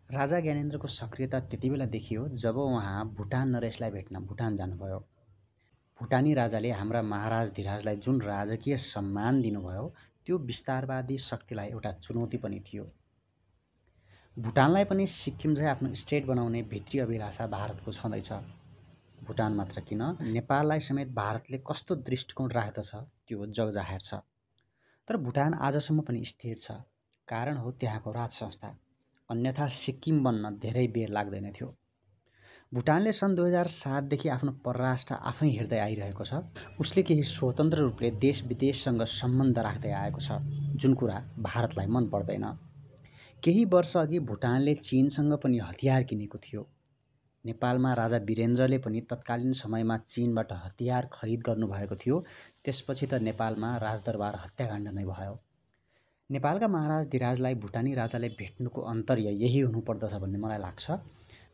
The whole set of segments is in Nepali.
राजा ज्ञानेन्द्रको सक्रियता त्यतिबेला देखियो जब उहाँ भुटान नरेशलाई भेट्न भुटान जानुभयो। भुटानी राजाले हाम्रा महाराज धिराजलाई जुन राजकीय सम्मान दिनुभयो त्यो विस्तारवादी शक्तिलाई एउटा चुनौती पनि थियो। भुटानलाई पनि सिक्किम झैँ आफ्नो स्टेट बनाउने भित्री अभिलाषा भारतको छँदैछ। भुटान मात्र किन, नेपाललाई समेत भारतले कस्तो दृष्टिकोण राख्दछ त्यो जगजाहेर छ। तर भुटान आजसम्म पनि स्थिर छ, कारण हो त्यहाँको राज संस्था, अन्यथा सिक्किम बन्न धेरै बेर लाग्दैन थियो। भुटानले सन् 2007 देखि आफ्नो परराष्ट्र आफै हेर्दै आइरहेको छ। उसले केही स्वतन्त्र रूपले देश विदेशसँग सम्बन्ध राख्दै आएको छ, जुन कुरा भारतलाई मन पर्दैन। केही वर्ष अघि भुटानले चीनसँग पनि हतियार किनेको थियो। नेपालमा राजा वीरेन्द्रले पनि तत्कालीन समयमा चीनबाट हतियार खरिद गर्नुभएको थियो। त्यसपछि त नेपालमा राजदरबार हत्याकाण्ड नै भयो। नेपालका महाराज धिराजलाई भुटानी राजाले भेट्नुको अन्तर्य यही हुनुपर्दछ भन्ने मलाई लाग्छ।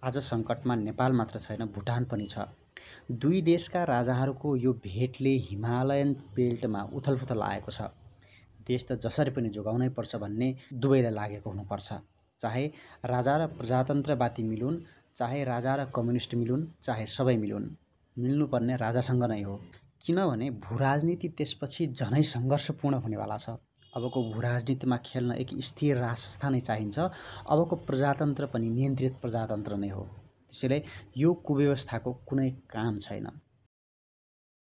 आज सङ्कटमा नेपाल मात्र छैन, भुटान पनि छ। दुई देशका राजाहरूको यो भेटले हिमालयन बेल्टमा उथलपुथल आएको छ। देश त जसरी पनि जोगाउनै पर्छ भन्ने दुवैलाई लागेको हुनुपर्छ। चाहे राजा र प्रजातन्त्रवादी मिलुन्, चाहे राजा र कम्युनिस्ट मिलुन्, चाहे सबै मिलुन्, मिल्नुपर्ने राजासँग नै हो। किनभने भूराजनीति त्यसपछि झनै सङ्घर्षपूर्ण हुनेवाला छ। अबको भूराजनीतिमा खेल्न एक स्थिर राज संस्था नै चाहिन्छ। अबको प्रजातन्त्र पनि नियन्त्रित प्रजातन्त्र नै हो। त्यसैले यो कुव्यवस्थाको कुनै काम छैन।